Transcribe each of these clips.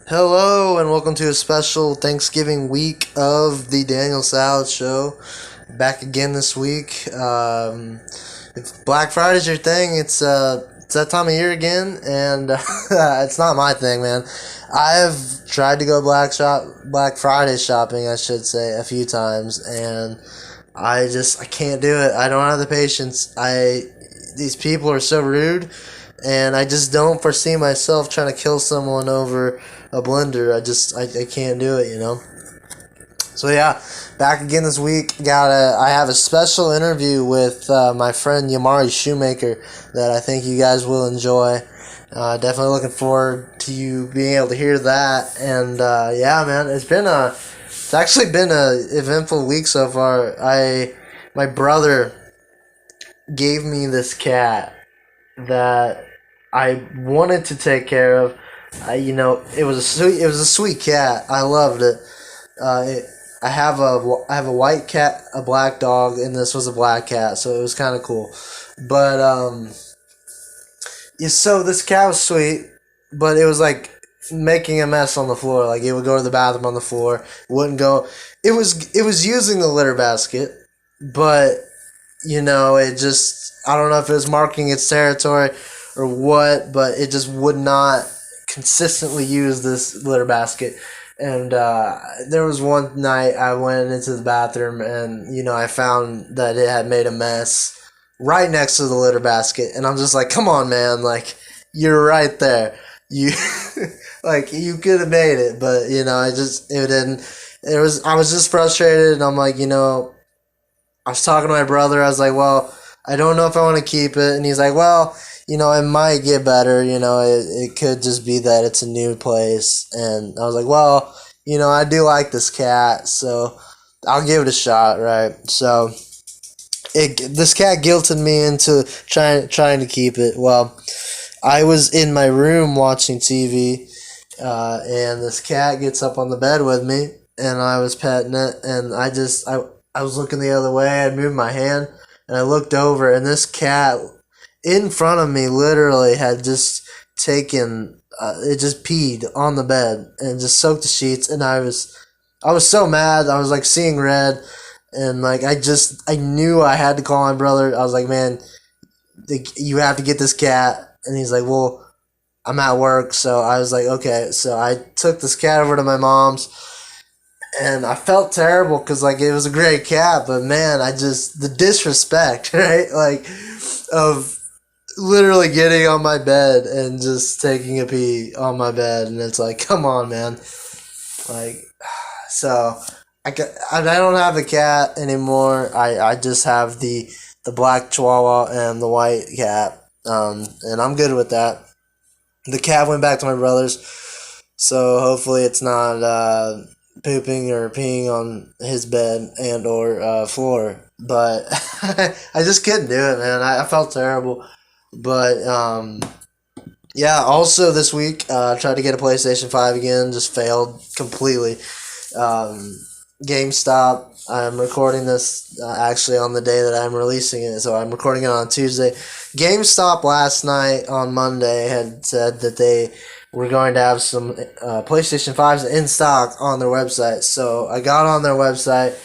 Hello and welcome to a special Thanksgiving week of the Daniel Salad Show. Back again this week. If Black Friday's your thing, it's that time of year again, and it's not my thing, man. I've tried to go Black Friday shopping, I should say, a few times, and I can't do it. I don't have the patience. These people are so rude, and I just don't foresee myself trying to kill someone over a blender. I can't do it. So yeah, back again this week. I have a special interview with my friend Yamari Shumaker that I think you guys will enjoy. Definitely looking forward to you being able to hear that. And yeah, man, it's actually been a eventful week so far. My brother gave me this cat that I wanted to take care of. It was a sweet cat. I loved it. I have a white cat, a black dog, and this was a black cat, so it was kind of cool. But yeah, so this cat was sweet, but it was like making a mess on the floor. Like it would go to the bathroom on the floor, wouldn't go. It was using the litter basket, but I don't know if it was marking its territory or what, but it just would not consistently use this litter basket. And there was one night I went into the bathroom and, I found that it had made a mess right next to the litter basket. And I'm just like, come on, man. Like, you're right there. You, like, you could have made it, but, it didn't. I was just frustrated. And I'm like, I was talking to my brother. I was like, well, I don't know if I want to keep it. And he's like, well, it might get better. It could just be that it's a new place. And I was like, well, I do like this cat, so I'll give it a shot, right? So this cat guilted me into trying to keep it. Well, I was in my room watching TV, and this cat gets up on the bed with me, and I was petting it, and I was looking the other way. I moved my hand, and I looked over, and this cat in front of me literally had just taken it just peed on the bed and just soaked the sheets. And I was so mad. I was like seeing red, and like I knew I had to call my brother. I was like, man, you have to get this cat. And he's like, well, I'm at work. So I was like, okay. So I took this cat over to my mom's, and I felt terrible because like it was a great cat, but man, the disrespect, right? Like of literally getting on my bed and just taking a pee on my bed, and it's like, come on, man. Like, so I don't have the cat anymore. I just have the black chihuahua and the white cat, and I'm good with that. The cat went back to my brother's, so hopefully it's not pooping or peeing on his bed and or floor. But I just couldn't do it, man. I felt terrible. But yeah, also this week tried to get a PlayStation 5 again, just failed completely. GameStop, I'm recording this actually on the day that I'm releasing it, so I'm recording it on Tuesday. GameStop last night on Monday had said that they were going to have some PlayStation 5s in stock on their website, so I got on their website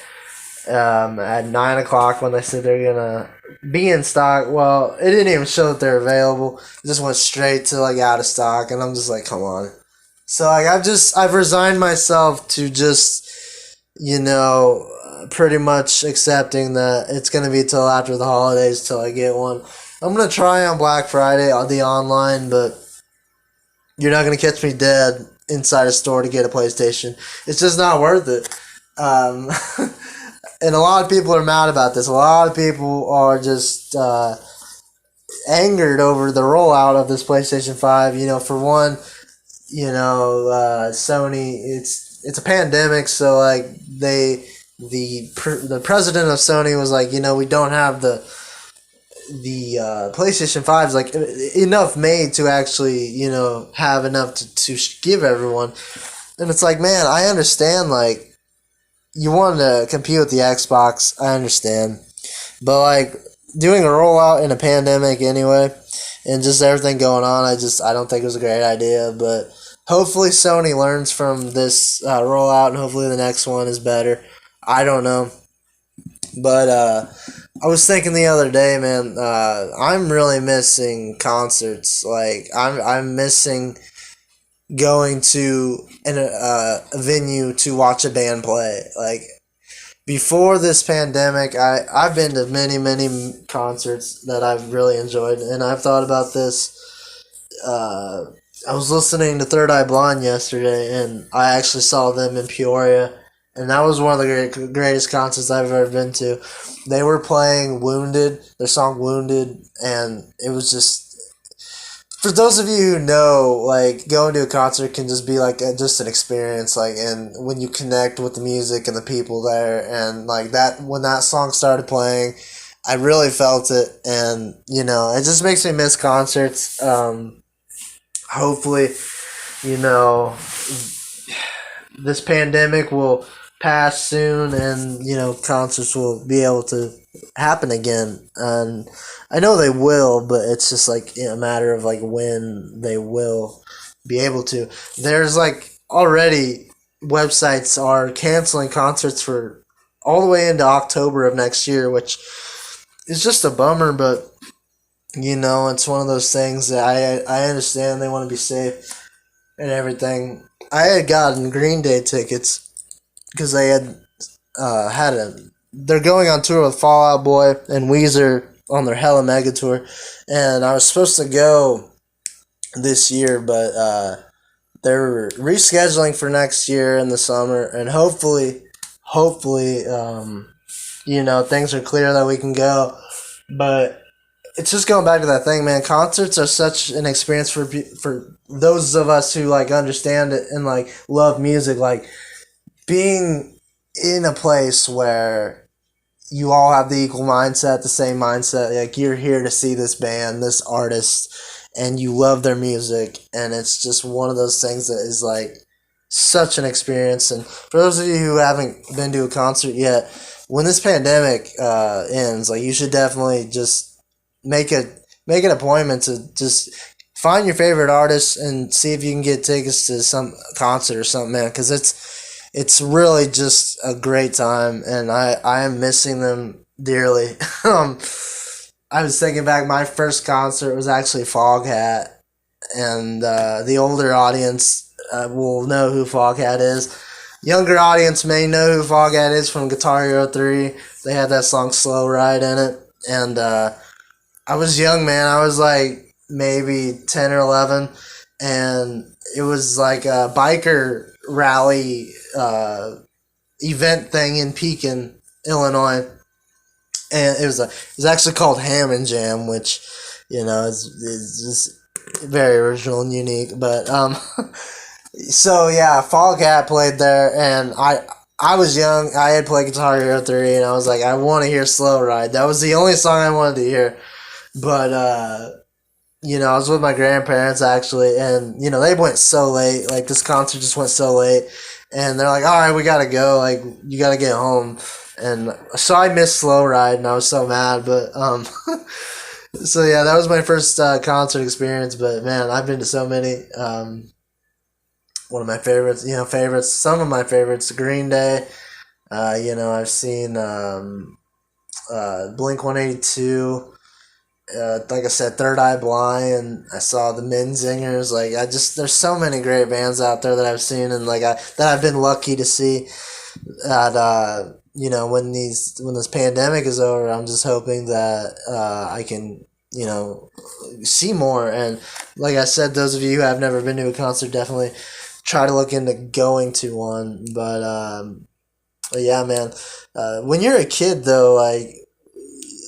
at 9 o'clock when they said they're gonna be in stock. Well, it didn't even show that they're available. It just went straight to like out of stock, and I'm just like, come on. So like I've resigned myself to just pretty much accepting that it's gonna be till after the holidays till I get one. I'm gonna try on Black Friday on the online, but you're not gonna catch me dead inside a store to get a PlayStation. It's just not worth it. And a lot of people are mad about this. A lot of people are just angered over the rollout of this PlayStation 5. For one, Sony, it's a pandemic, so like the president of Sony was like, we don't have the PlayStation 5's like enough made to actually, have enough to give everyone. And it's like, man, I understand, like, you want to compete with the Xbox, I understand. But, like, doing a rollout in a pandemic anyway, and just everything going on, I don't think it was a great idea. But Hopefully Sony learns from this rollout, and hopefully the next one is better. I don't know, but I was thinking the other day, man. I'm really missing concerts. Like I'm missing going to a venue to watch a band play. Like before this pandemic, I've been to many concerts that I've really enjoyed, and I've thought about this. Uh, I was listening to Third Eye Blind yesterday, and I actually saw them in Peoria, and that was one of the greatest concerts I've ever been to. They were playing Wounded, their song Wounded, and it was just, for those of you who know, like, going to a concert can just be like just an experience, like, and when you connect with the music and the people there, and like that, when that song started playing, I really felt it, and it just makes me miss concerts. Hopefully, you know, this pandemic will pass soon, and concerts will be able to happen again. And I know they will, but it's just like a matter of like when they will be able to. There's like already websites are canceling concerts for all the way into October of next year, which is just a bummer, but it's one of those things that I understand they want to be safe and everything. I had gotten Green Day tickets because they had they're going on tour with Fall Out Boy and Weezer on their Hella Mega tour, and I was supposed to go this year, but they're rescheduling for next year in the summer, and hopefully, things are clear that we can go, but it's just going back to that thing, man. Concerts are such an experience for those of us who like understand it and like love music. Like being in a place where you all have the equal mindset, the same mindset. Like you're here to see this band, this artist, and you love their music, and it's just one of those things that is like such an experience. And for those of you who haven't been to a concert yet, when this pandemic ends, like you should definitely just make a make an appointment to just find your favorite artist and see if you can get tickets to some concert or something, man. Because it's really just a great time, and I am missing them dearly. I was thinking back, my first concert was actually Foghat, and the older audience will know who Foghat is. Younger audience may know who Foghat is from Guitar Hero 3. They had that song Slow Ride in it, and I was young, man. I was like maybe 10 or 11, and it was like a biker rally event thing in Pekin, Illinois. And it was actually called Ham and Jam, which, is just very original and unique. But, so yeah, Foghat played there, and I was young. I had played Guitar Hero 3, and I was like, I want to hear Slow Ride. That was the only song I wanted to hear. But, I was with my grandparents, actually, and, they went so late. Like, this concert just went so late. And they're like, all right, we got to go. Like, you got to get home. And so I missed Slow Ride, and I was so mad. But, so, yeah, that was my first concert experience. But, man, I've been to so many. One of my favorites, some of my favorites, Green Day. I've seen Blink 182. Like I said, Third Eye Blind. I saw the Menzingers. Like there's so many great bands out there that I've seen, and that I've been lucky to see. That when this pandemic is over, I'm just hoping that I can see more. And like I said, those of you who have never been to a concert, definitely try to look into going to one. But yeah, man, when you're a kid though, like,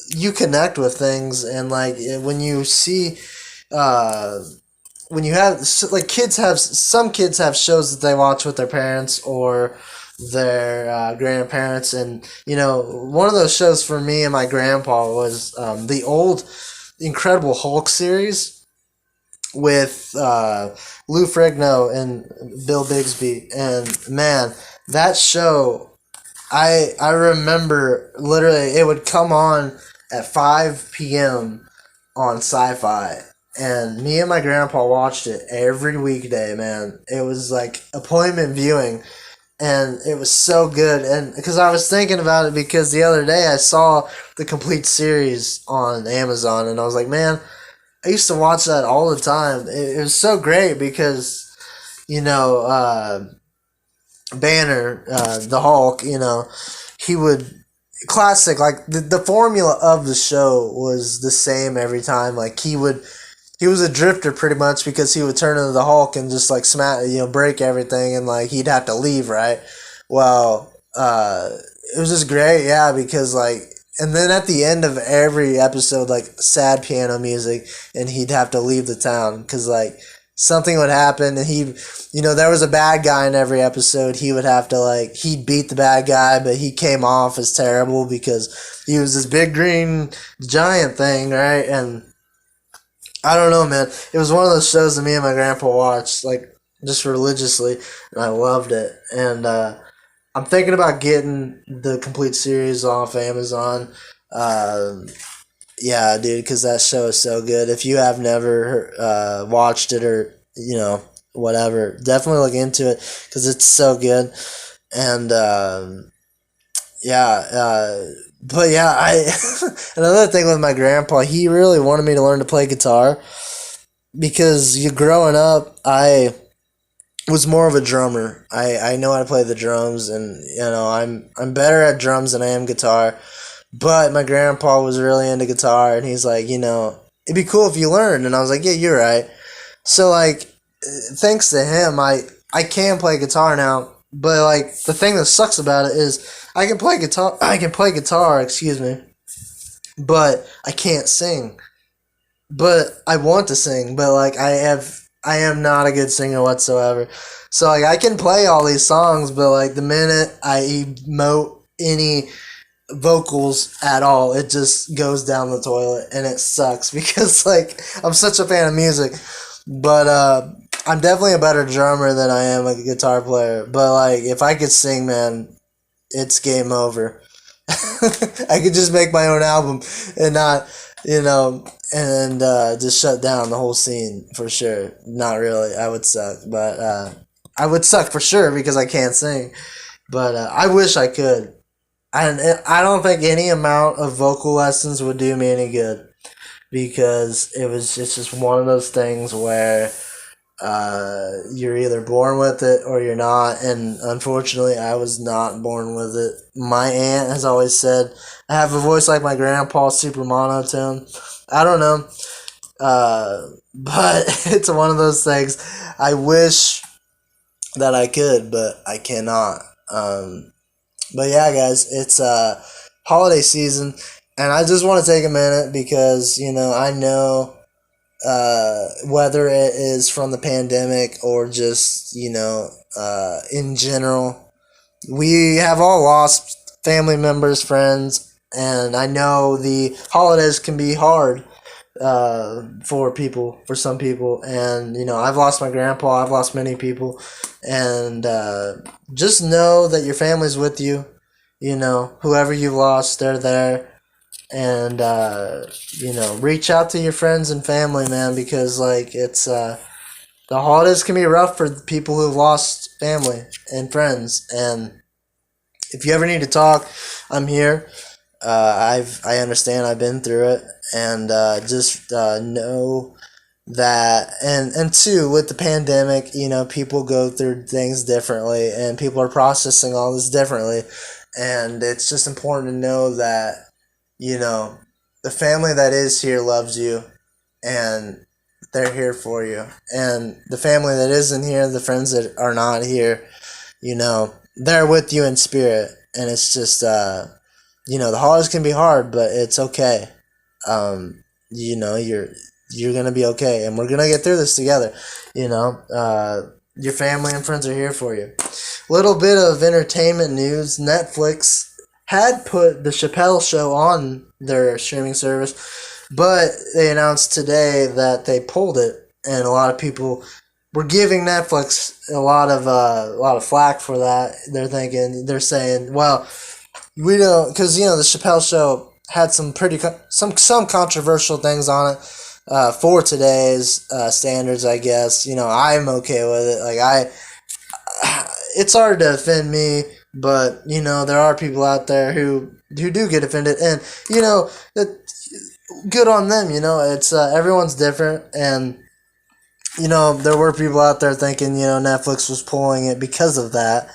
you connect with things, and like when you see when you have, like, some kids have shows that they watch with their parents or their grandparents, and one of those shows for me and my grandpa was the old Incredible Hulk series with Lou Ferrigno and Bill Bixby, and man, that show, I remember literally it would come on at 5 p.m. on Sci-Fi, and me and my grandpa watched it every weekday. Man, it was like appointment viewing, and it was so good. And because I was thinking about it, because the other day I saw the complete series on Amazon, and I was like, man, I used to watch that all the time. It was so great because you know. Banner, the Hulk, he would classic, like the formula of the show was the same every time. Like he was a drifter pretty much, because he would turn into the Hulk and just like smack, break everything, and like he'd have to leave, right? Well, it was just great, yeah, because like, and then at the end of every episode, like sad piano music, and he'd have to leave the town because like something would happen, and there was a bad guy in every episode. He would have to like, he'd beat the bad guy, but he came off as terrible because he was this big green giant thing, right? And I don't know, man. It was one of those shows that me and my grandpa watched, like, just religiously, and I loved it. And I'm thinking about getting the complete series off Amazon. Um, yeah, dude, because that show is so good. If you have never watched it, or, whatever, definitely look into it because it's so good. And yeah, but yeah, another thing with my grandpa, he really wanted me to learn to play guitar because growing up, I was more of a drummer. I know how to play the drums, and I'm better at drums than I am guitar. But my grandpa was really into guitar, and he's like, it'd be cool if you learned. And I was like, yeah, you're right. So like, thanks to him, I can play guitar now. But like, the thing that sucks about it is I can play guitar. I can play guitar, excuse me, but I can't sing. But I want to sing, but like I am not a good singer whatsoever. So like, I can play all these songs, but like the minute I emote any vocals at all, it just goes down the toilet, and it sucks because like, I'm such a fan of music. But I'm definitely a better drummer than I am a guitar player. But like, if I could sing, man, it's game over. I could just make my own album and not, and just shut down the whole scene for sure. Not really. I would suck, but I would suck for sure because I can't sing. But I wish I could. I don't think any amount of vocal lessons would do me any good, because it's just one of those things where you're either born with it or you're not. And unfortunately, I was not born with it. My aunt has always said I have a voice like my grandpa, super monotone. I don't know, but it's one of those things. I wish that I could, but I cannot. But yeah, guys, it's holiday season, and I just want to take a minute because I know whether it is from the pandemic or just in general, we have all lost family members, friends, and I know the holidays can be hard for some people. And I've lost my grandpa, I've lost many people, and just know that your family's with you. Whoever you've lost, they're there. And reach out to your friends and family, man, because like, it's the holidays can be rough for people who've lost family and friends. And if you ever need to talk, I'm here. I understand. I've been through it, and just know that. And two, with the pandemic, people go through things differently, and people are processing all this differently, and it's just important to know that the family that is here loves you, and they're here for you, and the family that isn't here, the friends that are not here, they're with you in spirit. And it's just the holidays can be hard, but it's okay. You're gonna be okay, and we're gonna get through this together. Your family and friends are here for you. Little bit of entertainment news: Netflix had put the Chappelle Show on their streaming service, but they announced today that they pulled it, and a lot of people were giving Netflix a lot of flack for that. They're saying, well, we don't, because the Chappelle Show had some pretty some controversial things on it, for today's standards, I guess. I'm okay with it. It's hard to offend me, but there are people out there who do get offended, and that good on them. It's everyone's different, and there were people out there thinking Netflix was pulling it because of that,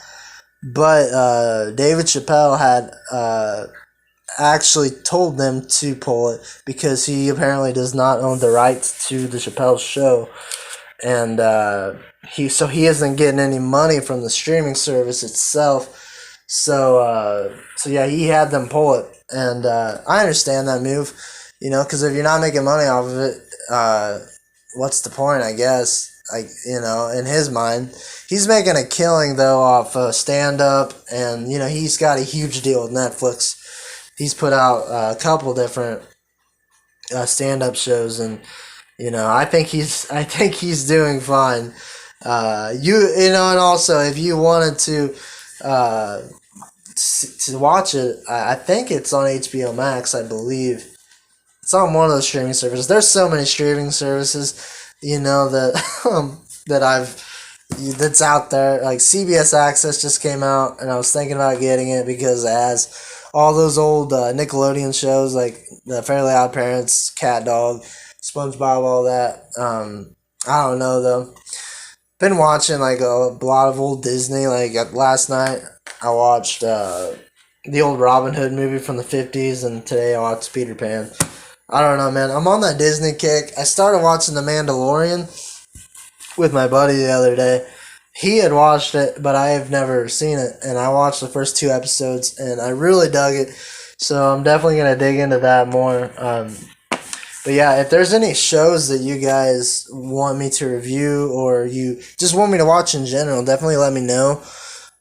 but David Chappelle had actually told them to pull it because he apparently does not own the rights to the Chappelle show, and he isn't getting any money from the streaming service itself. So yeah, he had them pull it, and I understand that move, because if you're not making money off of it, what's the point? I guess, in his mind, he's making a killing though off stand up, and he's got a huge deal with Netflix. He's put out a couple different stand up shows, and I think he's doing fine. And also if you wanted uh, to watch it, I think it's on HBO Max. I believe it's on one of those streaming services. There's so many streaming services, that that I've that's out there. Like CBS Access just came out, and I was thinking about getting it because it has all those old Nickelodeon shows like the Fairly Odd Parents, Cat Dog, SpongeBob, all that. I don't know though. Been watching like a lot of old Disney. Like last night, I watched the old Robin Hood movie from the '50s, and today I watched Peter Pan. I don't know, man. I'm on that Disney kick. I started watching The Mandalorian with my buddy the other day. He had watched it, but I have never seen it, and I watched the first two episodes, and I really dug it. So I'm definitely gonna dig into that more. But yeah, if there's any shows that you guys want me to review or you just want me to watch in general, definitely let me know.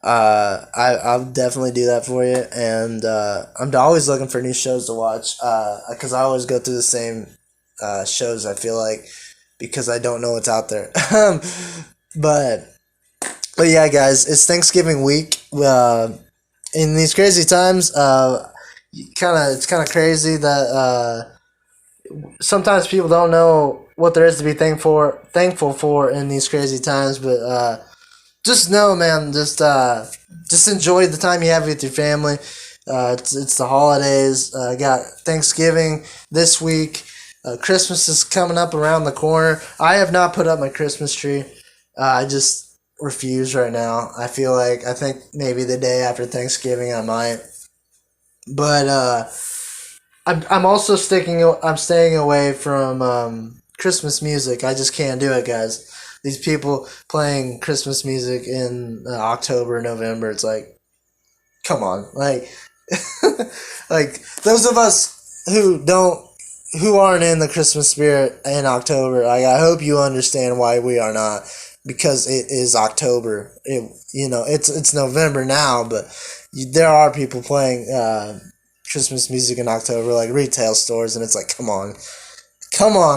I'll definitely do that for you, and I'm always looking for new shows to watch because I always go through the same shows. I feel like because I don't know what's out there. but but yeah, guys, it's Thanksgiving week. In these crazy times, it's kind of crazy that sometimes people don't know what there is to be thankful for in these crazy times. But just know, man, just enjoy the time you have with your family. It's the holidays. Got Thanksgiving this week. Christmas is coming up around the corner. I have not put up my Christmas tree. I just refuse right now. I think maybe the day after Thanksgiving I might. But I'm also I'm staying away from Christmas music. I just can't do it, guys. These people playing Christmas music in October, November. It's like, come on, like those of us who aren't in the Christmas spirit in October. I hope you understand why we are not, because it is October. It's November now, but there are people playing Christmas music in October, like retail stores, and it's like, come on,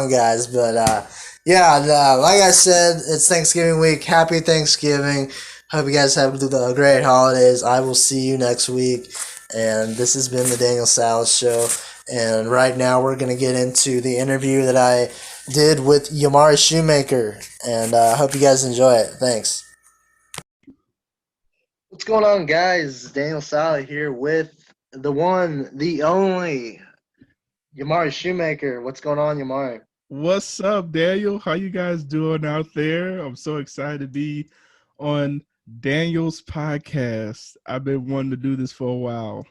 guys. But yeah, like I said, it's Thanksgiving week. Happy Thanksgiving. Hope you guys have great holidays. I will see you next week. And this has been the Daniel Salas Show. And right now we're going to get into the interview that I did with Yamari Shumaker. And I hope you guys enjoy it. Thanks. What's going on, guys? Daniel Salla here with the one, the only Yamari Shumaker. What's going on, Yamari? What's up, Daniel? How you guys doing out there? I'm so excited to be on Daniel's podcast. I've been wanting to do this for a while.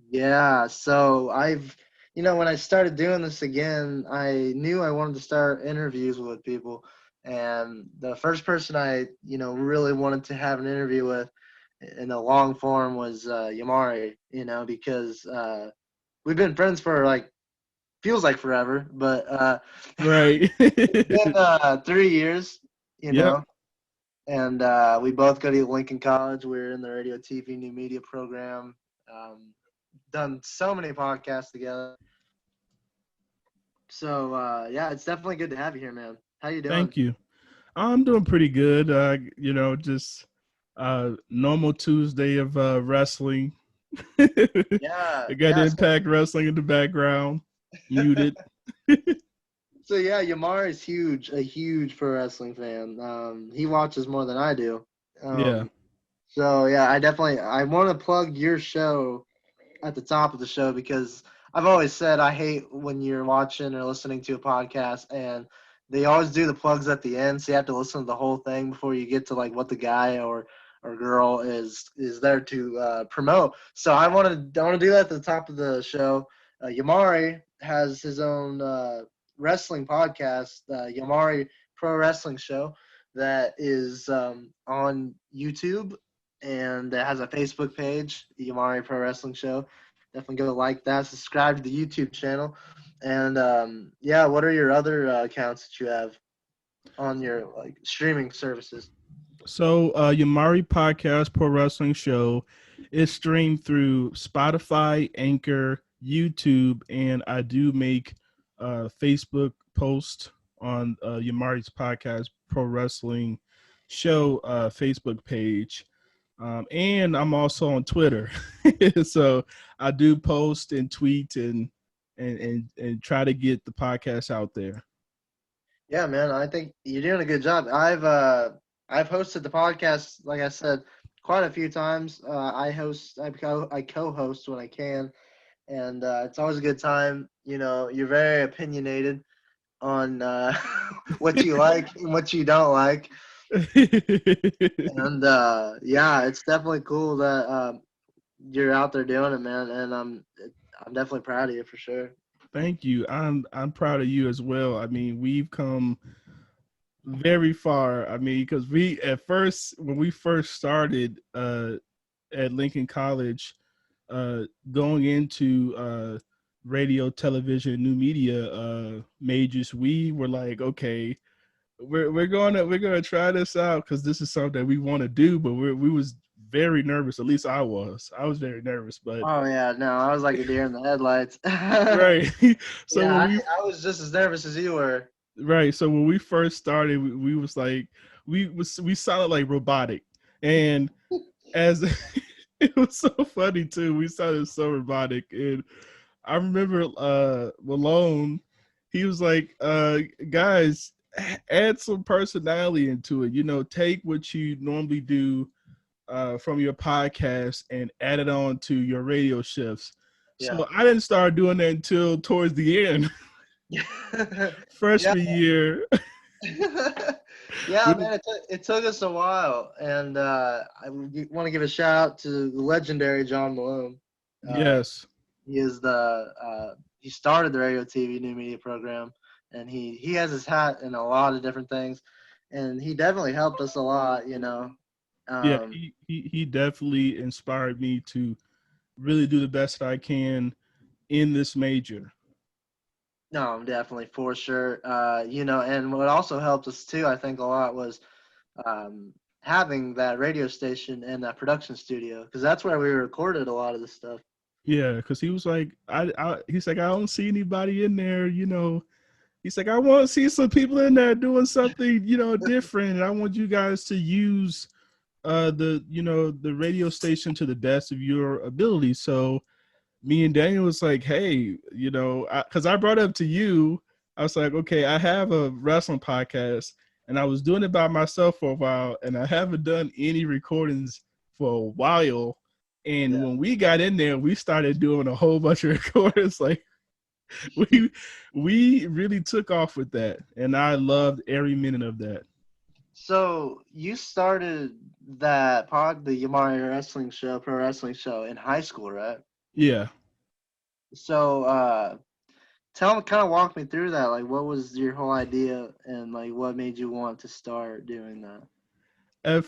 Yeah, so when I started doing this again, I knew I wanted to start interviews with people. And the first person I, really wanted to have an interview with in a long form was Yamari, because we've been friends for feels like forever, but Right. it's been 3 years, you Yep. know, and we both go to Lincoln College. We're in the radio, TV, new media program. Um, done so many podcasts together. So yeah, it's definitely good to have you here, man. How you doing? Thank you. I'm doing pretty good. Just normal Tuesday of wrestling. Yeah, I got yeah. So Impact Wrestling in the background, muted. So yeah, Yamari's a huge pro wrestling fan. He watches more than I do. Yeah. So yeah, I want to plug your show at the top of the show because I've always said I hate when you're watching or listening to a podcast and they always do the plugs at the end, so you have to listen to the whole thing before you get to like what the guy or girl is there to promote. So I want to do that at the top of the show. Yamari has his own wrestling podcast, Yamari Pro Wrestling Show, that is on YouTube and it has a Facebook page, the Yamari Pro Wrestling Show. Definitely go like that. Subscribe to the YouTube channel, and yeah, what are your other accounts that you have on your like streaming services? So, Yamari Podcast Pro Wrestling Show is streamed through Spotify, Anchor, YouTube, and I do make Facebook posts on Yamari's Podcast Pro Wrestling Show Facebook page. And I'm also on Twitter. So I do post and tweet and try to get the podcast out there. Yeah, man, I think you're doing a good job. I've hosted the podcast, like I said, quite a few times. I co-host when I can, and it's always a good time. You know, you're very opinionated on what you like and what you don't like. And yeah, it's definitely cool that you're out there doing it, man. And I'm definitely proud of you for sure. Thank you. I'm proud of you as well. I mean, we've come very far. I mean, because we at first when we first started at Lincoln College, going into radio, television, new media majors, we were like, okay, we're gonna try this out because this is something that we want to do. But we was very nervous. At least I was. I was very nervous. But Oh yeah, no, I was like a deer in the headlights. Yeah, right. So when we I was just as nervous as you were. right, so when we first started, we was like we sounded like robotic, and as it was so funny too. We sounded so robotic, and I remember Malone. He was like, "Guys, add some personality into it. You know, take what you normally do from your podcast and add it on to your radio shifts." Yeah. So I didn't start doing that until towards the end, Yeah. freshman year. Yeah, man, it took us a while, and I want to give a shout out to the legendary John Malone. Yes. He is he started the radio TV new media program, and he has his hat in a lot of different things, and he definitely helped us a lot. You know. Yeah, Um, he definitely inspired me to really do the best that I can in this major. no, definitely for sure. You know, and what also helped us too, I think a lot was having that radio station and that production studio because that's where we recorded a lot of this stuff. Yeah, because he was like, he's like, I don't see anybody in there, you know. He's like, I want to see some people in there doing something, you know, different. And I want you guys to use the radio station to the best of your ability. So me and Daniel was like, hey, you know, because I brought up to you, I was like, okay, I have a wrestling podcast, and I was doing it by myself for a while, and I haven't done any recordings for a while. And Yeah. when we got in there, we started doing a whole bunch of recordings. Like we really took off with that, and I loved every minute of that. So you started the Yamari Wrestling Show, Pro Wrestling Show, in high school, right? Yeah. So kind of walk me through that. Like, what was your whole idea, and like, what made you want to start doing that? At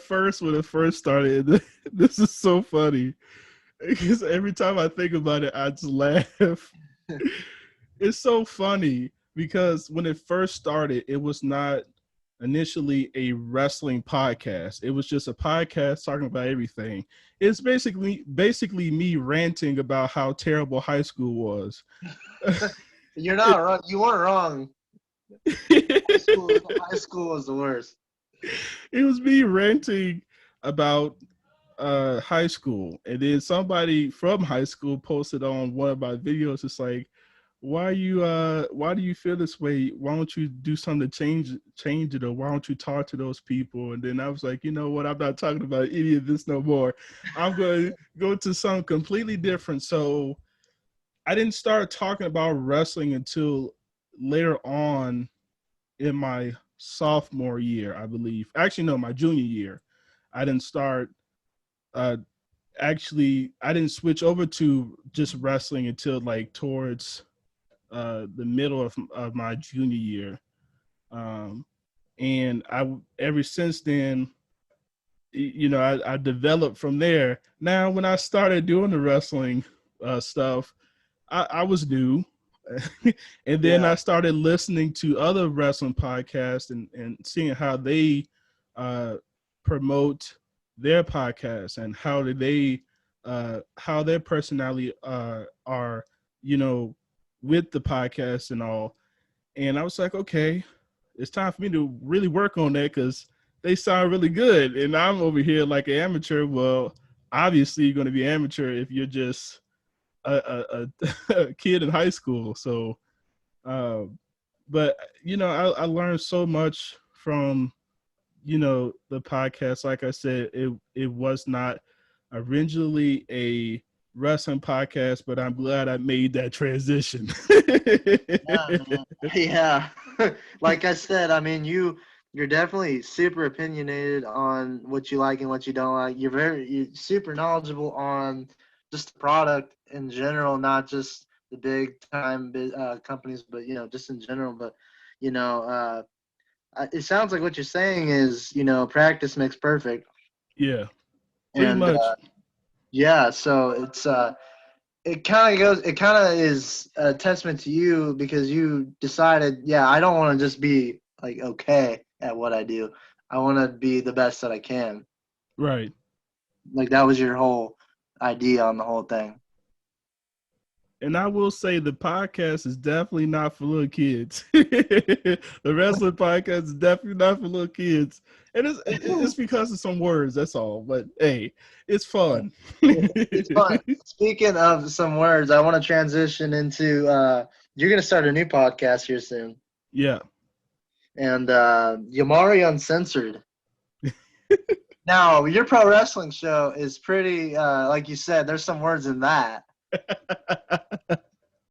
first, when it first started, this is so funny because every time I think about it, I just laugh. It's so funny because when it first started, it was not initially a wrestling podcast. It was just a podcast talking about everything. It's basically me ranting about how terrible high school was. You're not wrong. You weren't wrong. High school was the worst. It was me ranting about high school, and then somebody from high school posted on one of my videos. It's like, why do you feel this way? Why don't you do something to change it, or why don't you talk to those people? And then I was like, you know what, I'm not talking about any of this no more. I'm going to go to something completely different. So I didn't start talking about wrestling until later on in my sophomore year, I believe. Actually, no, my junior year. I didn't start uh I didn't switch over to just wrestling until like towards the middle of my junior year. Um, and I ever since then, you know, I developed from there. Now, when I started doing the wrestling stuff, I was new. And then Yeah. I started listening to other wrestling podcasts and seeing how they uh, promote their podcasts and how do they how their personality are, you know, with the podcast and all. And I was like, okay, it's time for me to really work on that because they sound really good. And I'm over here like an amateur. Well, obviously you're going to be amateur if you're just a kid in high school. So, uh, but you know, I learned so much from, you know, the podcast. Like I said, it was not originally a wrestling podcast, but I'm glad I made that transition. Yeah, man. Yeah. Like I said, I mean, you're definitely super opinionated on what you like and what you don't like. You're super knowledgeable on just the product in general, not just the big time companies, but just in general. But you know, it sounds like what you're saying is, practice makes perfect, Yeah, pretty and much. yeah, so it kind of is a testament to you because you decided, yeah, I don't want to just be like okay at what I do. I want to be the best that I can. Right. Like that was your whole idea on the whole thing. And I will say the podcast is definitely not for little kids. The wrestling podcast is definitely not for little kids. And it's because of some words, that's all. But hey, it's fun. It's fun. Speaking of some words, I want to transition into you're going to start a new podcast here soon. Yeah. And Yamari Uncensored. Now, your pro wrestling show is pretty, like you said, there's some words in that.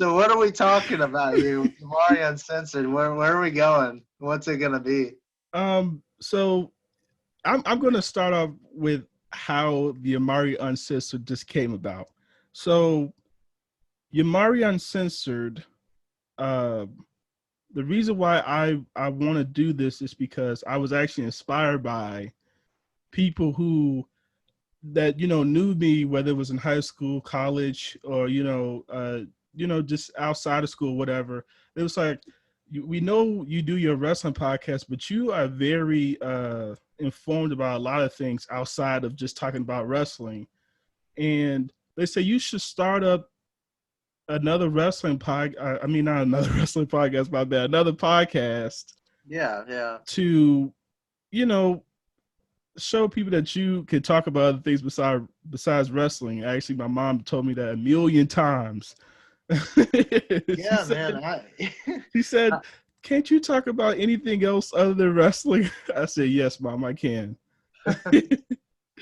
So what are we talking about here with Yamari Uncensored? Where are we going? What's it gonna be? So I'm gonna start off with how the Yamari Uncensored just came about. So Yamari Uncensored, uh, the reason why I want to do this is because I was actually inspired by people who that knew me, whether it was in high school, college, or just outside of school, whatever. It was like, we know you do your wrestling podcast, but you are very informed about a lot of things outside of just talking about wrestling. And they say you should start up another wrestling pod. I mean, not another wrestling podcast, my bad. Another podcast Yeah, yeah. to, you know, show people that you can talk about other things besides wrestling. Actually, my mom told me that a million times. she Yeah, said, man. she said, "Can't you talk about anything else other than wrestling?" I said, "Yes, mom, I can."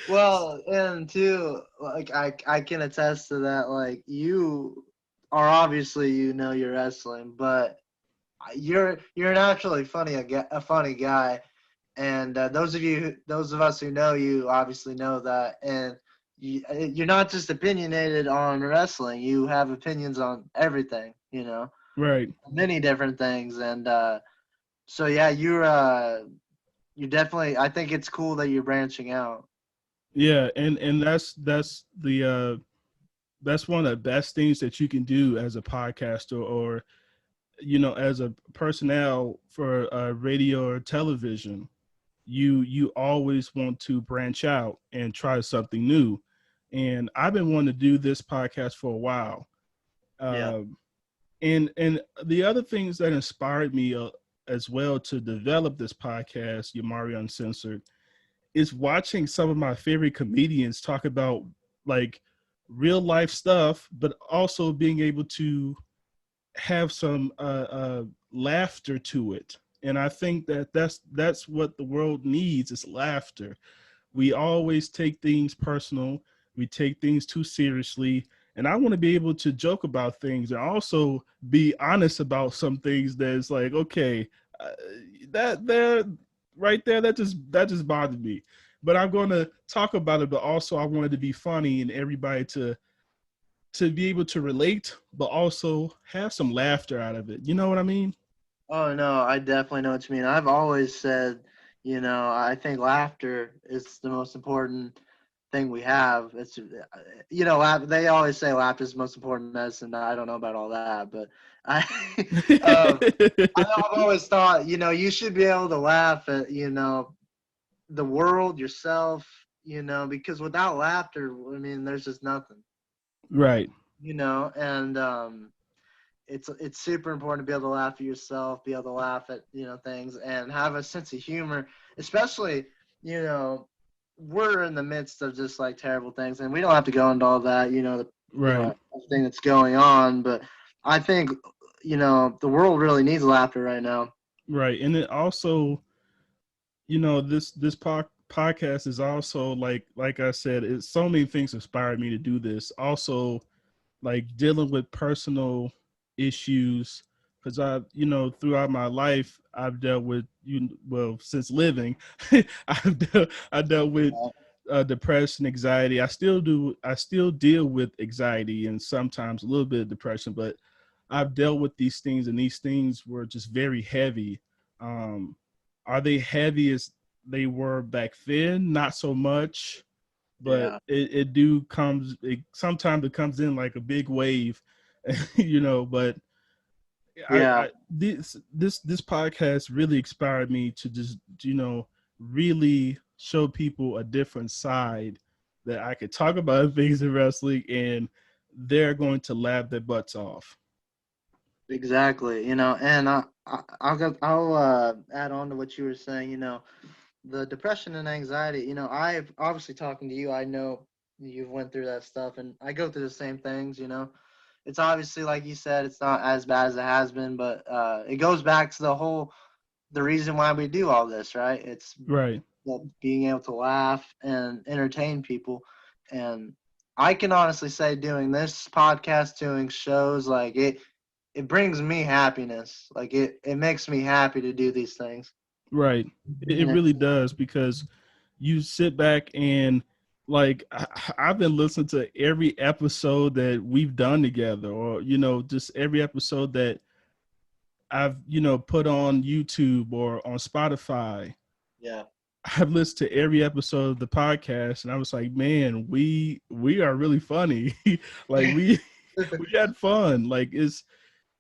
Well, and too, like I can attest to that. Like you are obviously you're wrestling, but you're naturally funny a funny guy. And those of us who know you, obviously know that. And you're not just opinionated on wrestling; you have opinions on everything. Right. Many different things. And so yeah, you're definitely. I think it's cool that you're branching out. Yeah, and that's one of the best things that you can do as a podcaster, or as a personnel for radio or television. You always want to branch out and try something new. And I've been wanting to do this podcast for a while. Yeah. And the other things that inspired me as well to develop this podcast, Yamari Uncensored, is watching some of my favorite comedians talk about like real life stuff, but also being able to have some laughter to it. And I think that that's what the world needs, is laughter. We always take things personal. We take things too seriously. And I want to be able to joke about things and also be honest about some things that's like, okay, uh, that there, right there, that just bothered me. But I'm going to talk about it. But also, I wanted to be funny and everybody to be able to relate, but also have some laughter out of it. You know what I mean? Oh no, I definitely know what you mean. I've always said, I think laughter is the most important thing we have. It's, they always say laughter is the most important medicine. I don't know about all that, but I, um, I've always thought, you should be able to laugh at, the world, yourself, because without laughter, I mean, there's just nothing, Right. and it's super important to be able to laugh at yourself, be able to laugh at things, and have a sense of humor, especially you know we're in the midst of just like terrible things, and we don't have to go into all that, Right. everything that's going on, but I think the world really needs laughter right now. Right. And it also, this podcast is also like I said, it's so many things inspired me to do this. Also, like dealing with personal issues, because throughout my life I've dealt with, well, since living, I dealt with depression, anxiety. I still deal with anxiety and sometimes a little bit of depression, but I've dealt with these things, and these things were just very heavy. um are they heavy as they were back then? Not so much, but Yeah, it do comes it sometimes it comes in like a big wave. But yeah, this podcast really inspired me to just really show people a different side, that I could talk about things in wrestling and they're going to laugh their butts off. exactly. And I'll add on to what you were saying. The depression and anxiety, I've obviously talking to you, I know you've went through that stuff, and I go through the same things. It's obviously, like you said, it's not as bad as it has been, but it goes back to the reason why we do all this, right? It's Right. being able to laugh and entertain people. And I can honestly say, doing this podcast, doing shows, like it brings me happiness. Like it makes me happy to do these things. Right. It And it, really does, because you sit back and, like, I've been listening to every episode that we've done together, or just every episode that I've put on YouTube or on Spotify. yeah. I've listened to every episode of the podcast, and I was like, man, we are really funny. Like, we had fun. Like, it's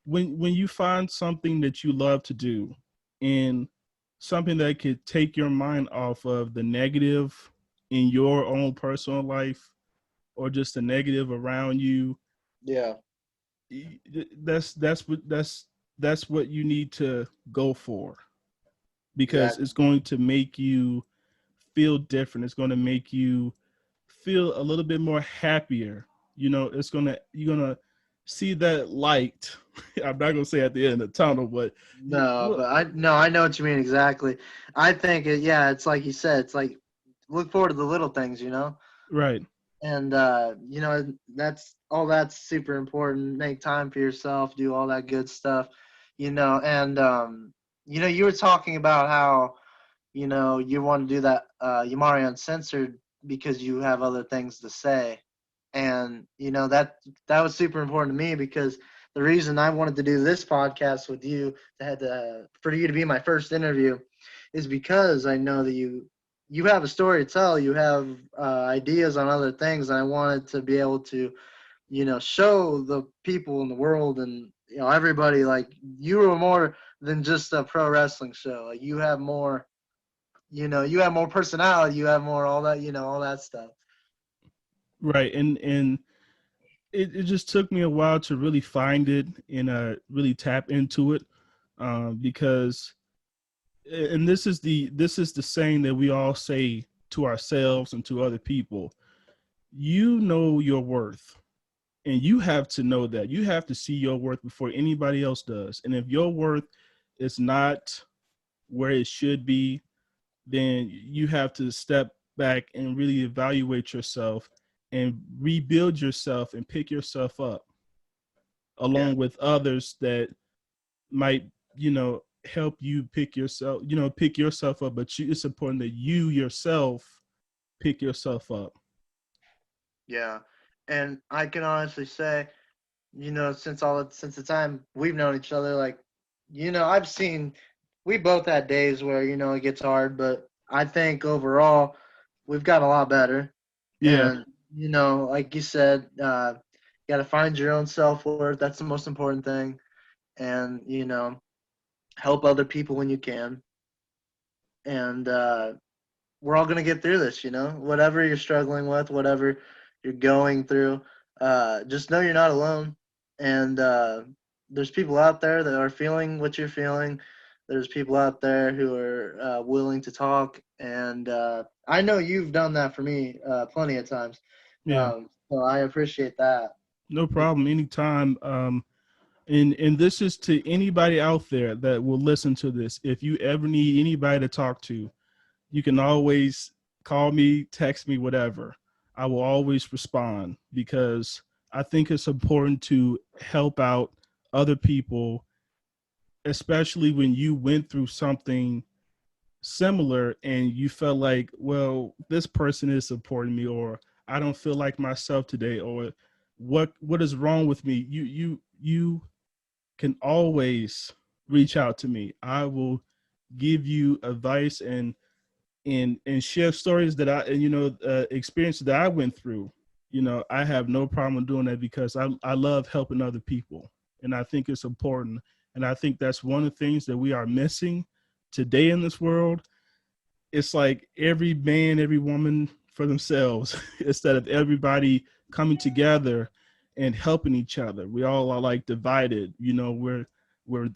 when you find something that you love to do, and something that could take your mind off of the negative in your own personal life, or just the negative around you. Yeah, That's what you need to go for, because exactly. it's going to make you feel different. It's going to make you feel a little bit more happier. You're gonna see that light. I'm not gonna say at the end of the tunnel, but No, but I know what you mean exactly. I think yeah, it's like you said, it's like look forward to the little things, right, and that's super important. Make time for yourself, do all that good stuff, and you were talking about how you want to do that Yamari Uncensored because you have other things to say, and that was super important to me, because the reason I wanted to do this podcast with you, for you to be my first interview, is because I know that you have a story to tell, you have ideas on other things, and I wanted to be able to show the people in the world, and everybody, like, you are more than just a pro wrestling show. Like, you have more personality, you have more all that, all that stuff. right, and it just took me a while to really find it and really tap into it, because, and this is the saying that we all say to ourselves and to other people. You know your worth. And you have to know that. You have to see your worth before anybody else does. And if your worth is not where it should be, then you have to step back and really evaluate yourself and rebuild yourself and pick yourself up Yeah. along with others that might, help you pick yourself up. But it's important that you yourself pick yourself up. Yeah. And I can honestly say, since the time we've known each other, like, I've seen we both had days where, it gets hard, but I think overall we've gotten a lot better. Yeah, And, like you said, you got to find your own self worth. That's the most important thing. And, help other people when you can. And we're all going to get through this, whatever you're struggling with, whatever you're going through, just know you're not alone. And there's people out there that are feeling what you're feeling. There's people out there who are willing to talk. And I know you've done that for me plenty of times. yeah, So I appreciate that. no problem. Anytime. And this is to anybody out there that will listen to this. If you ever need anybody to talk to, you can always call me, text me, whatever. I will always respond because I think it's important to help out other people, especially when you went through something similar and you felt like, well, this person is supporting me, or I don't feel like myself today, or what is wrong with me. You can always reach out to me. I will give you advice and share stories that experiences that I went through. I have no problem doing that because I love helping other people, and I think it's important. And I think that's one of the things that we are missing today in this world. It's like every man, every woman for themselves instead of everybody coming together and helping each other. We all are like divided. We're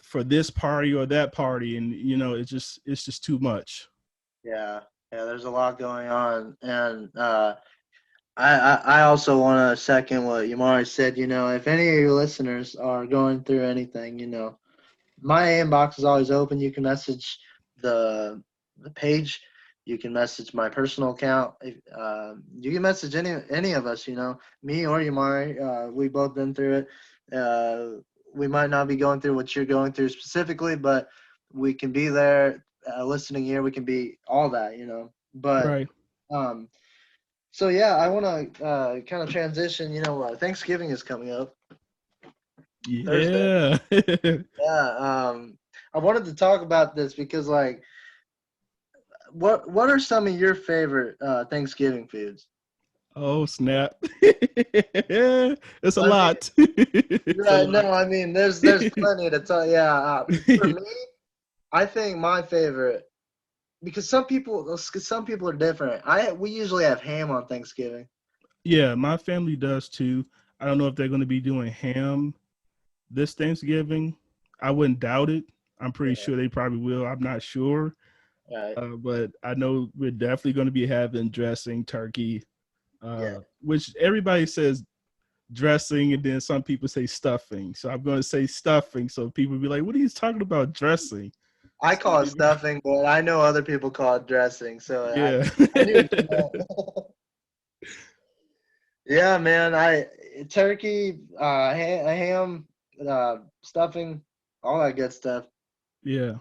for this party or that party, and it's just too much. Yeah. Yeah, there's a lot going on. And I also want to second what Yamari said. If any of your listeners are going through anything, my inbox is always open. You can message the page. You can message my personal account. You can message any of us. Me or Yamari. We both been through it. We might not be going through what you're going through specifically, but we can be there, listening ear. We can be all that. But Right. um, so yeah, I want to kind of transition. Thanksgiving is coming up Thursday. Yeah. Yeah, I wanted to talk about this because, like, what are some of your favorite Thanksgiving foods? Oh snap! It's a I mean, lot. It's a right? lot. No, I mean, there's plenty to tell. Yeah, for me, I think my favorite because some people are different. We usually have ham on Thanksgiving. Yeah, my family does too. I don't know if they're going to be doing ham this Thanksgiving. I wouldn't doubt it. I'm pretty Yeah, sure they probably will. I'm not sure, right. but I know we're definitely going to be having dressing, turkey, Yeah, which everybody says dressing, and then some people say stuffing. So I'm going to say stuffing. So people be like, "What are you talking about dressing?" I So call it stuffing, but I know other people call it dressing. So yeah, I knew what you meant. Yeah, man. Turkey, ham, stuffing, all that good stuff. yeah.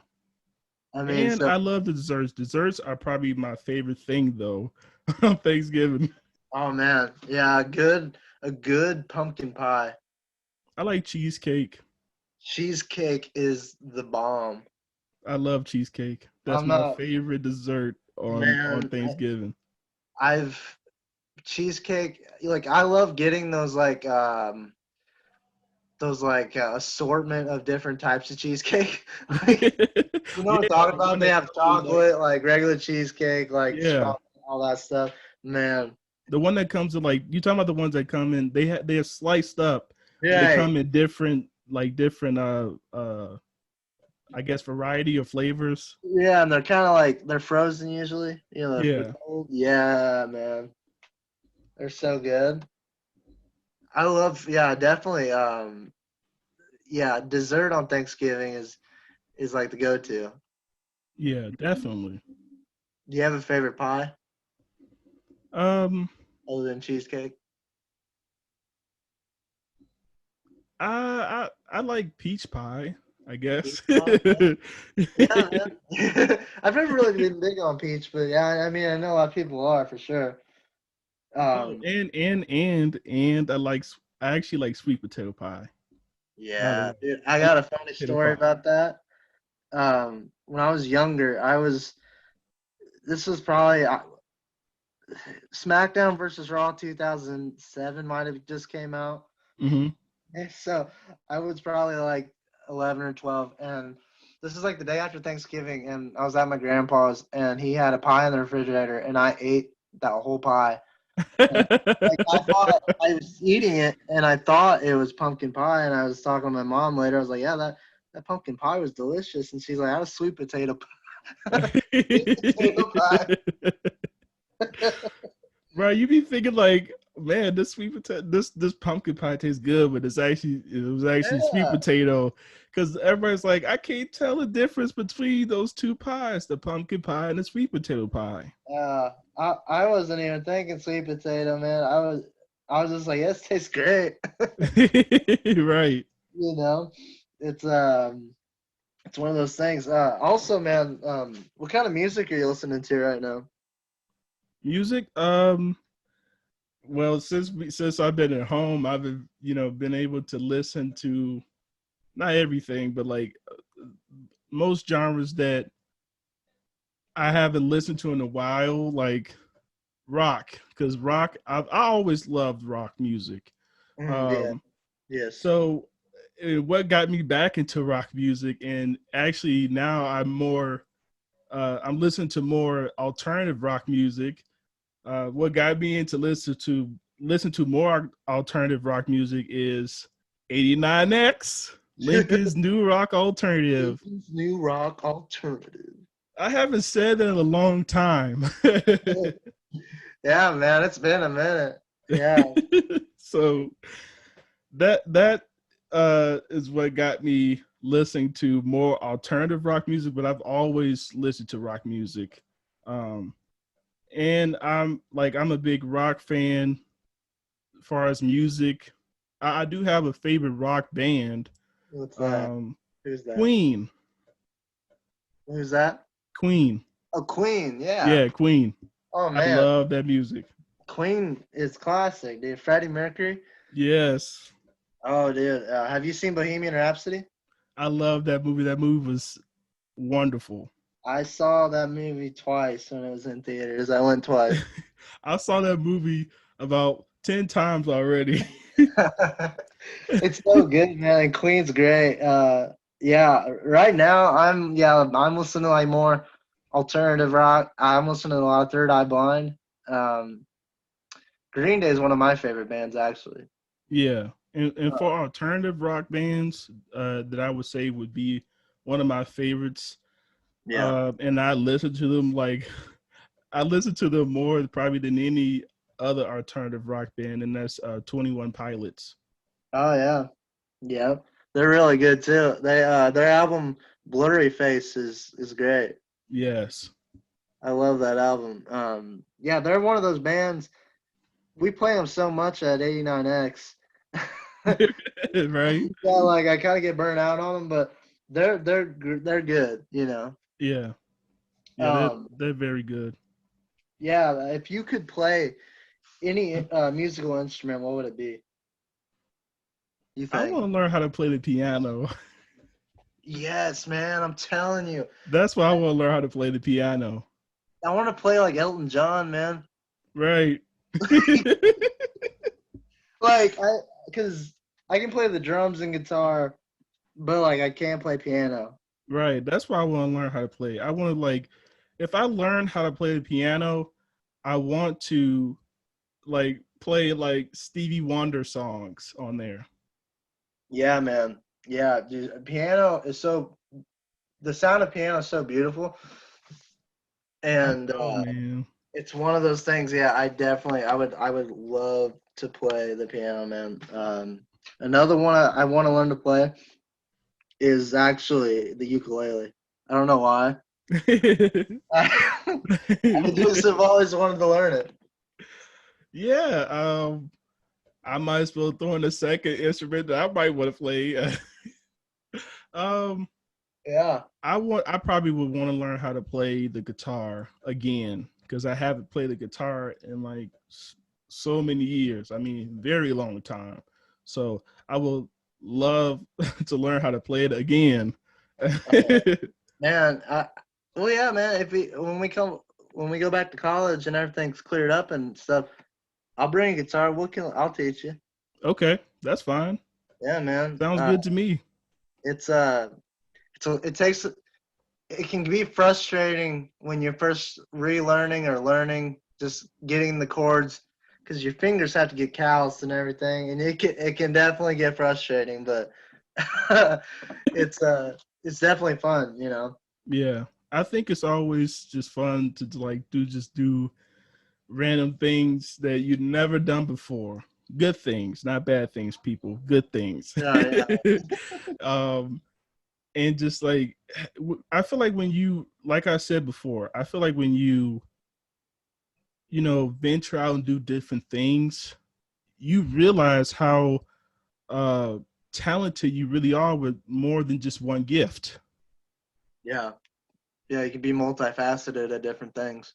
I mean, And so I love the desserts. Desserts are probably my favorite thing though on Thanksgiving. oh man, yeah, a good pumpkin pie. I like cheesecake. Cheesecake is the bomb. I love cheesecake. That's I'm my not favorite dessert on man. Thanksgiving. I've cheesecake. Like I love getting those assortment of different types of cheesecake. Like, what I'm Yeah, talking the about? one They that have comes in like chocolate, like regular cheesecake, like yeah, strawberry, all that stuff. Man, the one that comes in like you talking about the ones that come in. They're sliced up, but they right. come in different I guess variety of flavors. Yeah, and they're kind of like they're frozen usually. They're Yeah, cold. Yeah, man, they're so good. I love, yeah, definitely. Yeah, dessert on Thanksgiving is like the go-to. Yeah, definitely. Do you have a favorite pie Um, other than cheesecake? I like peach pie, I Peach guess. pie? Yeah, man. I've never really been big on peach, but yeah, I mean, I know a lot of people are for sure. Oh, Um, and I actually like sweet potato pie. By the yeah, way, dude, I I like got a funny potato story pie. about that. When I was younger, this was probably SmackDown versus Raw 2007 might have just came out. Hmm. And so I was probably like 11 or 12. And this is like the day after Thanksgiving. And I was at my grandpa's and he had a pie in the refrigerator. And I ate that whole pie. And like I thought I was eating it and I thought it was pumpkin pie. And I was talking to my mom later. I was like, yeah, that pumpkin pie was delicious. And she's like, I was sweet potato pie. Sweet potato pie. Right, you be thinking like, man, this sweet potato, this pumpkin pie tastes good, but it was actually sweet Yeah. potato, because everybody's like, I can't tell the difference between those two pies, the pumpkin pie and the sweet potato pie. I wasn't even thinking sweet potato, man. I was just like, this tastes great. Right. You know, it's it's one of those things. Also, man, what kind of music are you listening to right now? Music, well, since I've been at home, I've been able to listen to not everything, but like most genres that I haven't listened to in a while, like rock, because I always loved rock music. Yeah. Um, Yes. so what got me back into rock music, and actually now I'm listening to more alternative rock music. What got me into listen to more alternative rock music is 89X, Lincoln's new rock alternative. Lincoln's new rock alternative. I haven't said that in a long time. Yeah, man, it's been a minute. Yeah. So that is what got me listening to more alternative rock music, but I've always listened to rock music. Um, and I'm a big rock fan as far as music. I do have a favorite rock band, What's that? um, Who's that? Queen. Who's that? Queen. Oh, Queen. Yeah. Yeah, Queen. Oh I man, love that music. Queen is classic, dude. Freddie Mercury. Yes. Oh, dude. Have you seen Bohemian Rhapsody? I love that movie. That movie was wonderful. I saw that movie twice when it was in theaters. I went twice. I saw that movie about 10 times already. It's so good, man. And Queen's great. Yeah. Right now, I'm listening to like more alternative rock. I'm listening to a lot of Third Eye Blind. Um, Green Day is one of my favorite bands, actually. Yeah. And for Uh, alternative rock bands, that I would say would be one of my favorites. yeah. And I listen to them like I listen to them more probably than any other alternative rock band, and that's 21 Pilots. Oh yeah. Yeah. They're really good too. Their album Blurry Face is great. Yes. I love that album. Yeah, they're one of those bands. We play them so much at 89X. Right? Yeah, like I kind of get burnt out on them, but they're good, you know. Yeah. Yeah, Um, they're very good. yeah, if you could play any musical instrument, what would it be? You I think? want to learn how to play the piano. Yes, man. I'm telling you. That's why I want to learn how to play the piano. I want to play like Elton John, man. Right. Like because I can play the drums and guitar, but like I can't play piano. Right. That's why I want to learn how to play. I want to like if I learn how to play the piano, I want to like play like Stevie Wonder songs on there. Yeah, man. Yeah, dude. Piano is so the sound of piano is so beautiful, I and know, man. it's one of those things. Yeah, I would love to play the piano, man. Another one I want to learn to play is actually the ukulele. I don't know why. I just have always wanted to learn it. Yeah, I might as well throw in a second instrument that I might want to play. Yeah. I probably would want to learn how to play the guitar again because I haven't played the guitar in like so many years. I mean, very long time. So I will love to learn how to play it again. Man, well, yeah, man. When we go back to college and everything's cleared up and stuff, I'll bring a guitar. I'll teach you. Okay, that's fine. Yeah, man. Sounds good to me. It can be frustrating when you're first relearning or learning, just getting the chords, because your fingers have to get calloused and everything, and it can definitely get frustrating. But it's definitely fun, you know. Yeah, I think it's always just fun to like do random things that you've never done before. Good things, not bad things, people. Good things. Yeah, yeah. And just like, I feel like when you, like I said before, I feel like when you venture out and do different things, you realize how talented you really are with more than just one gift. Yeah. Yeah, you can be multifaceted at different things.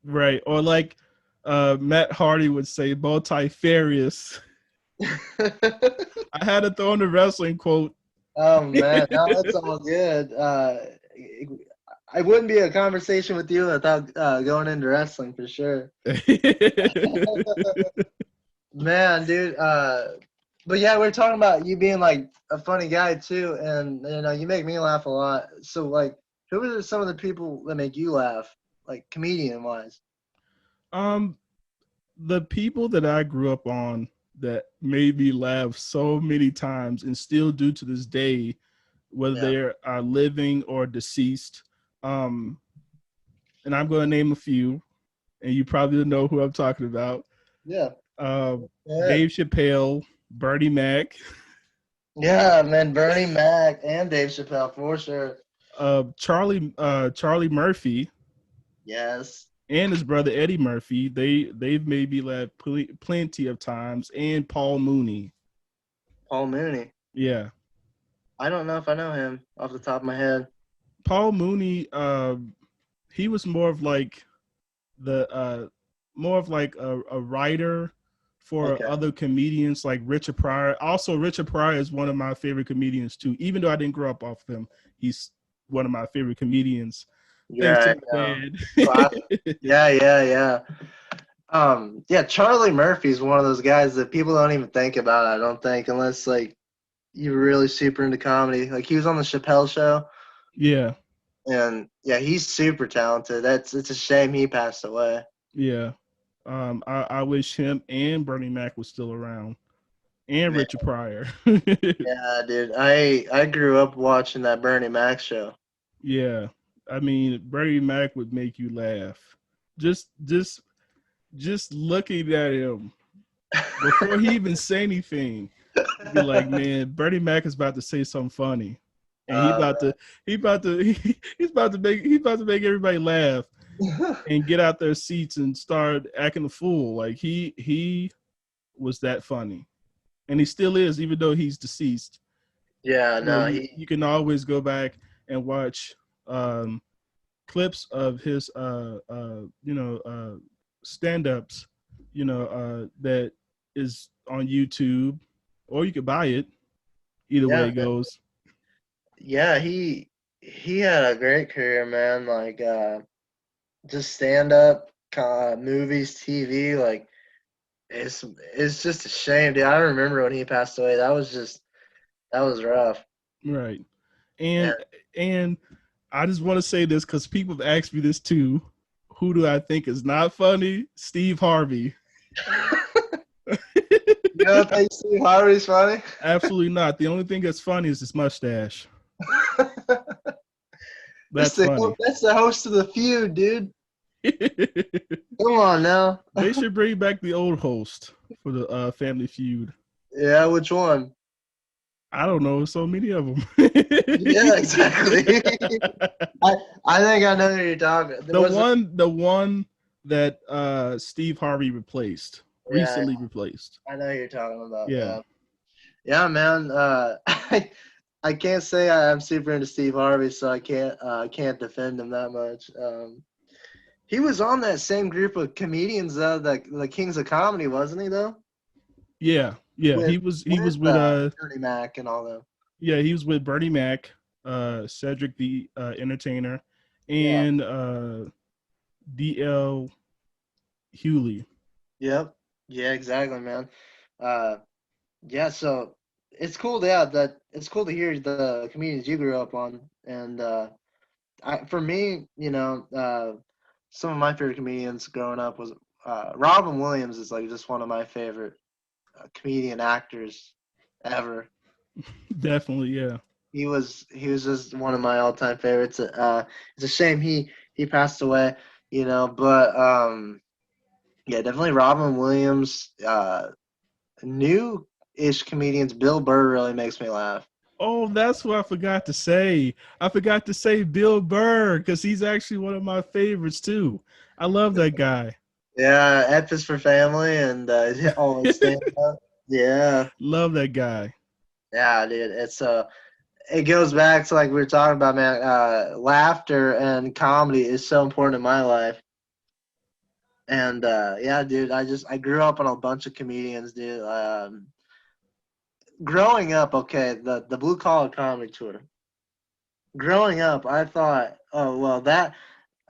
Right. Or like Matt Hardy would say, multifarious. I had to throw in the wrestling quote. Oh man, no, that's all good. I wouldn't be a conversation with you without going into wrestling for sure. Man, dude. But yeah, we're talking about you being like a funny guy too, and you make me laugh a lot. So like, who are some of the people that make you laugh, like comedian wise? The people that I grew up on that made me laugh so many times and still do to this day, whether they are living or deceased. And I'm going to name a few, and you probably know who I'm talking about. Yeah. Dave Chappelle, Bernie Mac. Yeah, man, Bernie Mac and Dave Chappelle for sure. Charlie Murphy. Yes. And his brother Eddie Murphy. They've made me laugh plenty of times. And Paul Mooney. Paul Mooney. Yeah. I don't know if I know him off the top of my head. Paul Mooney, he was more of like a writer for other comedians like Richard Pryor. Also, Richard Pryor is one of my favorite comedians too. Even though I didn't grow up off of him, he's one of my favorite comedians. Yeah, yeah. Yeah, Charlie Murphy's one of those guys that people don't even think about, I don't think, unless like you're really super into comedy. Like he was on the Chappelle show. Yeah. And yeah, he's super talented. It's a shame he passed away. Yeah. I wish him and Bernie Mac was still around. And Richard Pryor. Yeah, dude. I grew up watching that Bernie Mac show. Yeah. I mean, Bernie Mac would make you laugh. Just looking at him before he even say anything, you'd be like, man, Bernie Mac is about to say something funny, and he's about to make everybody laugh and get out their seats and start acting a fool. Like he was that funny, and he still is, even though he's deceased. Yeah, no, you can always go back and watch clips of his stand-ups that is on YouTube, or you could buy it. Either way it goes. Yeah, he had a great career, man. Like just stand-up, movies, TV. Like it's just a shame, dude. I remember when he passed away. That was rough. Right. And I just want to say this because people have asked me this too. Who do I think is not funny? Steve Harvey. You don't think Steve Harvey's funny? Absolutely not. The only thing that's funny is his mustache. That's funny. That's the host of The Feud, dude. Come on now. They should bring back the old host for the Family Feud. Yeah, which one? I don't know, so many of them. Yeah, exactly. I I think I know who you're talking. There was The one that Steve Harvey yeah, recently replaced. I know who you're talking about. Yeah. Yeah, yeah, man. I can't say I'm super into Steve Harvey, so I can't defend him that much. He was on that same group of comedians though, the Kings of Comedy, wasn't he though? Yeah. Yeah. With He was with Bernie Mac and all them. yeah, he was with Bernie Mac, Cedric the Entertainer, Yeah. and DL Hewley. Yep. Yeah, exactly, man. Uh, yeah, so it's cool, yeah, that it's cool to hear the comedians you grew up on, and for me, some of my favorite comedians growing up was Robin Williams is like just one of my favorite comedian actors ever. Definitely, yeah. He was just one of my all time favorites. It's a shame he passed away, but yeah, definitely Robin Williams. New ish comedians, Bill Burr really makes me laugh. Oh, that's what I forgot to say. I forgot to say Bill Burr because he's actually one of my favorites too. I love that guy. Yeah, F is for family and always stand up. Yeah, Love that guy. yeah, dude. It goes back to like we were talking about, man. Laughter and comedy is so important in my life. And yeah, dude, I grew up on a bunch of comedians, dude. Growing up, okay, the blue collar comedy tour. Growing up, I thought, oh well, that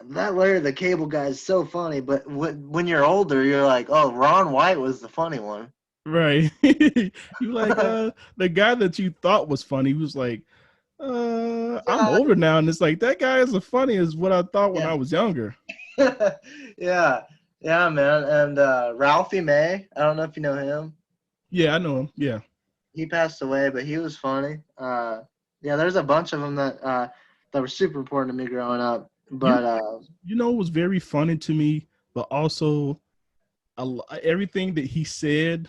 Larry the Cable Guy is so funny. But when you're older, you're like, oh, Ron White was the funny one. Right. You like the guy that you thought was funny was like, I'm Yeah, older now, and it's like that guy is as funny as what I thought when yeah, I was younger. yeah, yeah, man. And Ralphie May, I don't know if you know him. Yeah, I know him. Yeah. He passed away, but he was funny. Yeah, there's a bunch of them that were super important to me growing up. You But you know it was very funny to me, but also everything that he said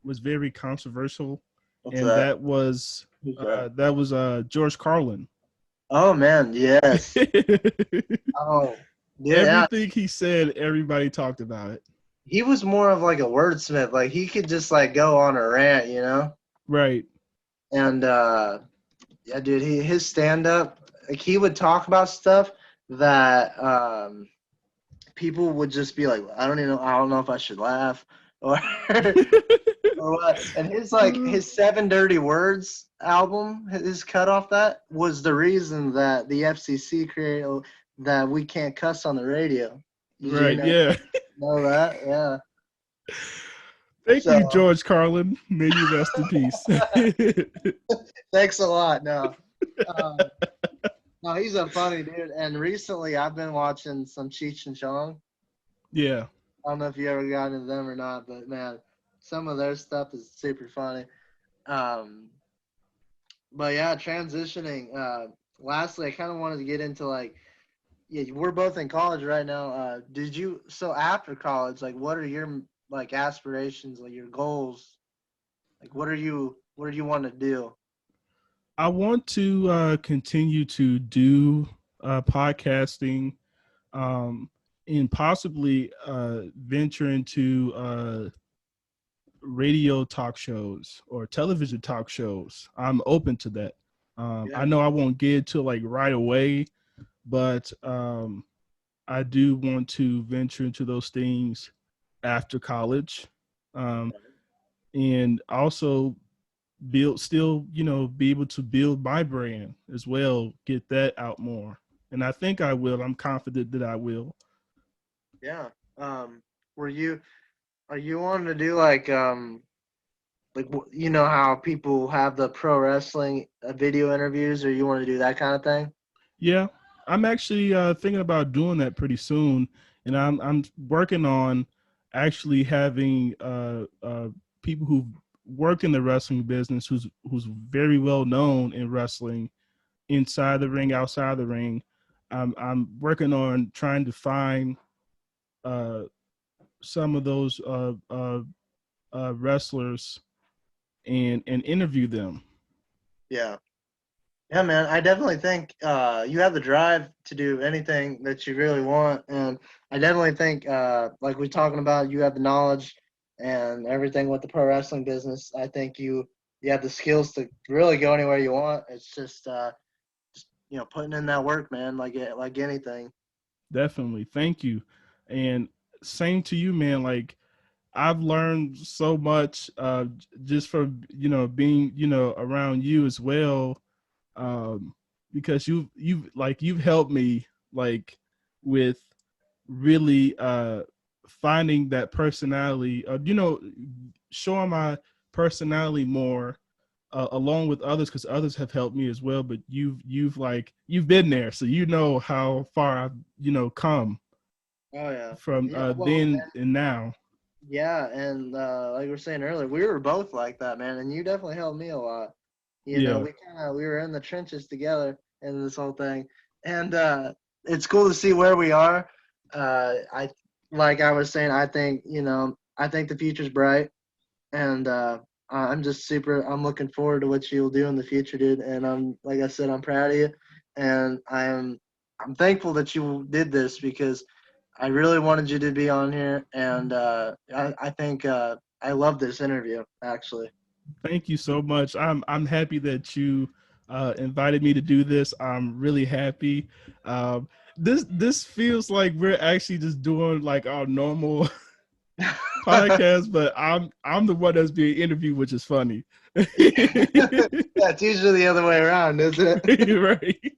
was very controversial, what's and that? Who's that? that was George Carlin. Oh man, yes. Oh, yeah. Everything he said, everybody talked about it. He was more of like a wordsmith. Like he could just like go on a rant. Right. And yeah, dude, his stand up, like he would talk about stuff that people would just be like, I don't know if I should laugh or or what. And his Seven Dirty Words album, his cut off that was the reason that the FCC created that we can't cuss on the radio. Did you Right. Yeah. know that? Yeah. Thank So you, George Carlin. May you rest in peace. thanks a lot. No. Um, no, he's a funny dude. And recently I've been watching some Cheech and Chong. Yeah. I don't know if you ever got into them or not, but man, some of their stuff is super funny. Um, but yeah, transitioning. Lastly, I kind of wanted to get into like, yeah, we're both in college right now. So after college, like, what are your like aspirations, like your goals? Like, what do you want to do? I want to continue to do podcasting, um, and possibly venture into radio talk shows or television talk shows. I'm open to that. Yeah. I know I won't get to like right away, but I do want to venture into those things after college, um, and also be able to build my brand as well, get that out more. And I think I will. I'm confident that I will. Yeah. Were you are you wanting to do like you know how people have the pro wrestling video interviews, or you want to do that kind of thing? Yeah, I'm actually thinking about doing that pretty soon, and I'm working on actually having people who work in the wrestling business who's very well known in wrestling, inside the ring, outside the ring. I'm working on trying to find uh, some of those wrestlers and interview them. Yeah. Yeah, man. I definitely think you have the drive to do anything that you really want, and I definitely think, like we're talking about, you have the knowledge and everything with the pro wrestling business. I think you have the skills to really go anywhere you want. It's just putting in that work, man. Like anything. Definitely, thank you, and same to you, man. Like I've learned so much just from being around you as well, um, because you've helped me like with really finding that personality, showing my personality more along with others, because others have helped me as well. But you've been there, so you know how far I've come Oh yeah. from Yeah. Well, then and now. yeah, and like we were saying earlier, we were both like that, man, and you definitely helped me a lot. Yeah, We were in the trenches together in this whole thing, and it's cool to see where we are. I like I was saying, I think the future's bright, and I'm just super. I'm looking forward to what you'll do in the future, dude. And I'm like I said, I'm proud of you, and I'm thankful that you did this because I really wanted you to be on here, and I think I love this interview actually. thank you so much. I'm happy that you invited me to do this. I'm really happy. This feels like we're actually just doing like our normal podcast, but I'm the one that's being interviewed, which is funny. Yeah, it's usually the other way around, isn't it? Right.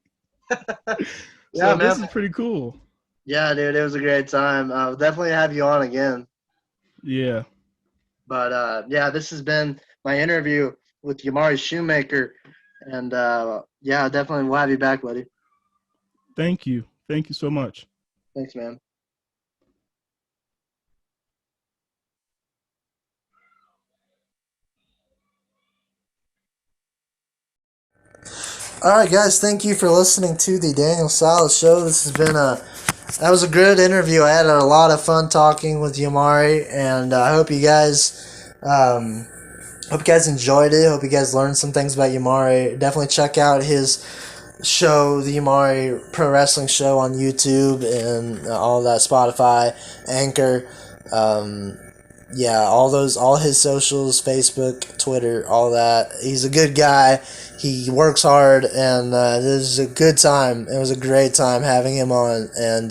Yeah, So this man. is pretty cool. Yeah, dude, it was a great time. I'll definitely have you on again. Yeah. But yeah, this has been my interview with Yamari Shumaker, and yeah, definitely we'll have you back, buddy. Thank you. Thank you so much. Thanks, man. All right, guys. Thank you for listening to the Daniel Salla Show. This has been that was a good interview. I had a lot of fun talking with Yamari, and I hope you guys enjoyed it. Hope you guys learned some things about Yamari. Definitely check out his show, the Yamari Pro Wrestling Show on YouTube and all that, Spotify, Anchor. Um, yeah, all his socials, Facebook, Twitter, all that. He's a good guy. He works hard, and this is a good time. It was a great time having him on, and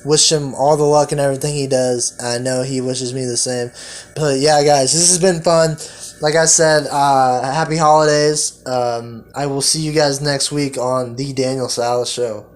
wish him all the luck and everything he does. I know he wishes me the same. But yeah, guys, this has been fun. Like I said, happy holidays. I will see you guys next week on the Daniel Salla Show.